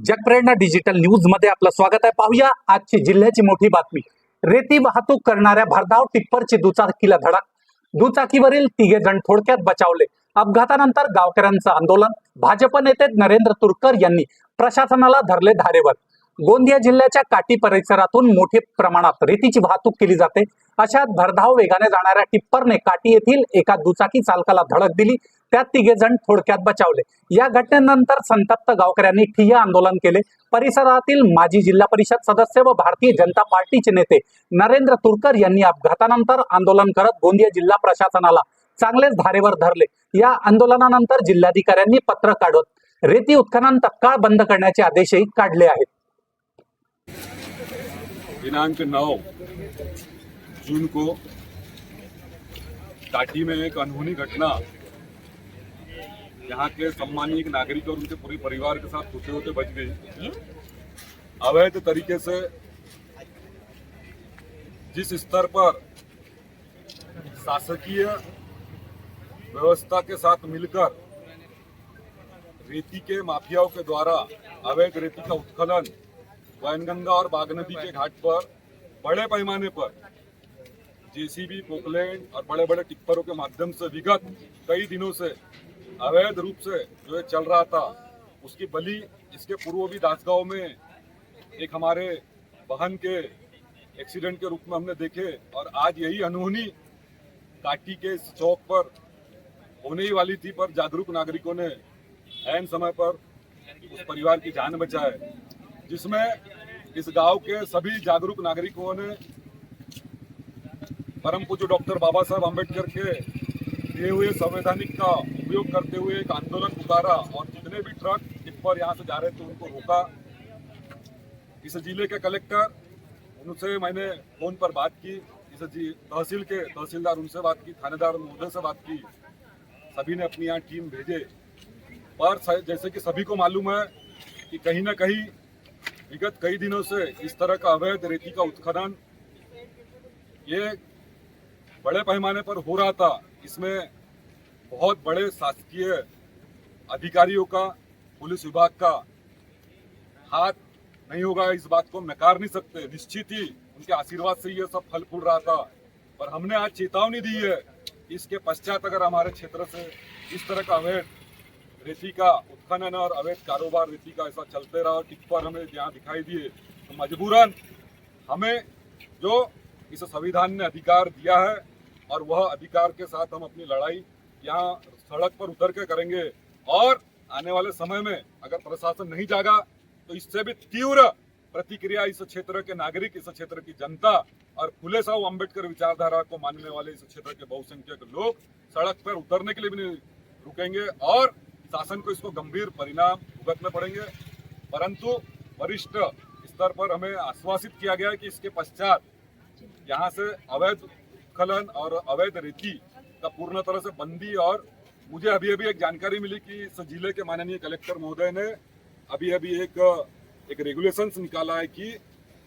जगप्रेरणा digital news मध्ये आपलं स्वागत आहे। पाहूया आजची जिल्ह्याची मोठी बातमी। रेती वाहतूक करणाऱ्या भरधाव टिप्परची दुचाकीला धडक, दुचाकीवरील तिघे जण थोडक्यात बचावले। अपघातानंतर गावकऱ्यांचं आंदोलन, भाजप नेते नरेंद्र तुरकर यांनी प्रशासनाला धरले धारेवर। गोंदिया जिल्ह्याच्या काटी परिसरातून मोठ्या प्रमाणात रेतीची वाहतूक केली जाते। अशात भरधाव वेगाने जाणाऱ्या टिप्परने काटी येथील एका दुचाकी चालकाला धडक दिली, त्यात तिघे जण थोडक्यात बचावले। या घटनेनंतर संतप्त गावकऱ्यांनी ठिय्या आंदोलन केले। परिसरातील माजी जिल्हा परिषद सदस्य व भारतीय जनता पार्टीचे नेते नरेंद्र तुरकर यांनी अपघातानंतर आंदोलन करत गोंदिया जिल्हा प्रशासनाला चांगलेच धारेवर धरले। या आंदोलनानंतर जिल्हाधिकाऱ्यांनी पत्र काढत रेती उत्खनन तत्काळ बंद करण्याचे आदेशही काढले आहेत। दिनांक 9 जून को काटी में एक अनहोनी घटना, यहाँ के सम्मानीय एक नागरिक और उनके पूरे परिवार के साथ होते होते बच गई। अवैध तरीके से जिस स्तर पर शासकीय व्यवस्था के साथ मिलकर रेती के माफियाओं के द्वारा अवैध रेती का उत्खनन वैनगंगा और बागनदी के घाट पर बड़े पैमाने पर जेसीबी, पोकलैंड और बड़े बड़े टिप्परों के माध्यम से विगत कई दिनों से अवैध रूप से जो ये चल रहा था, उसकी बलि इसके पूर्व भी दासगांव में एक हमारे बहन के एक्सीडेंट के रूप में हमने देखे। और आज यही अनहोनी काटी के इस चौक पर होने ही वाली थी, पर जागरूक नागरिकों ने ऐन समय पर उस परिवार की जान बचाए, जिसमें इस गांव के सभी जागरूक नागरिकों ने परम पूज्य डॉक्टर बाबा साहब अम्बेडकर के दिए हुए संवैधानिक का उपयोग करते हुए एक आंदोलन पुकारा और जितने भी ट्रक टिप्पर यहाँ से जा रहे थे उनको रोका। इस जिले के कलेक्टर, उनसे मैंने फोन पर बात की, इस तहसील के तहसीलदार उनसे बात की, थानेदार महोदय से बात की, सभी ने अपनी यहाँ टीम भेजे। पर जैसे कि सभी को मालूम है कि कहीं ना कहीं विगत कई दिनों से इस तरह का अवैध रेती का उत्खनन ये बड़े पैमाने पर हो रहा था। इसमें बहुत बड़े शासकीय अधिकारियों का, पुलिस विभाग का हाथ नहीं होगा, इस बात को हम नकार नहीं सकते। निश्चित ही उनके आशीर्वाद से ये सब फल फूल रहा था, पर हमने आज चेतावनी दी है, इसके पश्चात अगर हमारे क्षेत्र से इस तरह का अवैध रेती का उत्खनन और अवैध कारोबार रेती का ऐसा चलते रहा, टिप्पर हमें यहाँ दिखाई दिए, तो मजबूरन हमें जो इस संविधान ने अधिकार दिया है और वह अधिकार के साथ हम अपनी लड़ाई यहाँ सड़क पर उतर के करेंगे। और आने वाले समय में अगर प्रशासन नहीं जागा तो इससे भी तीव्र प्रतिक्रिया इस क्षेत्र के नागरिक, इस क्षेत्र की जनता और फुले साहब अम्बेडकर विचारधारा को मानने वाले इस क्षेत्र के बहुसंख्यक लोग सड़क पर उतरने के लिए भी नहीं रुकेंगे और शासन को इसको गंभीर परिणाम भुगतने पड़ेंगे। परंतु वरिष्ठ स्तर पर हमें आश्वासित किया गया कि इसके पश्चात यहाँ से अवैध उत्खनन और अवैध रेती का पूर्ण तरह से बंदी। और मुझे अभी एक जानकारी मिली कि इस जिले के माननीय कलेक्टर महोदय ने अभी एक रेगुलेशंस निकाला है कि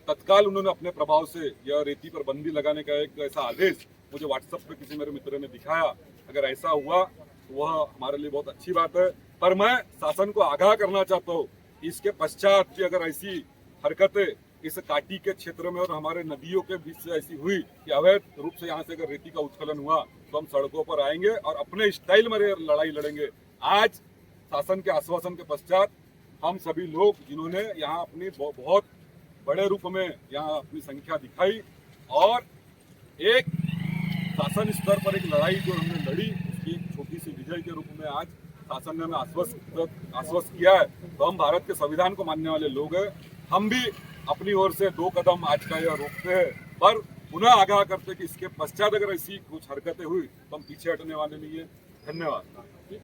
तत्काल उन्होंने अपने प्रभाव से यह रेती पर बंदी लगाने का एक ऐसा आदेश मुझे व्हाट्सएप पे किसी मेरे मित्र ने दिखाया। अगर ऐसा हुआ तो वह हमारे लिए बहुत अच्छी बात है। पर मैं शासन को आगाह करना चाहता हूँ, इसके पश्चात भी अगर ऐसी हरकतें इस काटी के क्षेत्र में और हमारे नदियों के बीच से ऐसी हुई कि अवैध रूप से यहाँ से अगर रेती का उत्खनन हुआ, तो हम सड़कों पर आएंगे और अपने स्टाइल में लड़ाई लड़ेंगे। आज शासन के आश्वासन के पश्चात हम सभी लोग जिन्होंने यहाँ अपनी बहुत बड़े रूप में यहाँ अपनी संख्या दिखाई और एक शासन स्तर पर एक लड़ाई जो हमने लड़ी, उसकी छोटी सी विजय के रूप में आज शासन ने हमें आश्वस्त किया है। तो हम भारत के संविधान को मानने वाले लोग हैं, हम भी अपनी ओर से 2 कदम आज का यह रोकते हैं, पर पुनः आगाह करते कि इसके पश्चात अगर ऐसी कुछ हरकतें हुई तो हम पीछे हटने वाले नहीं है। धन्यवाद।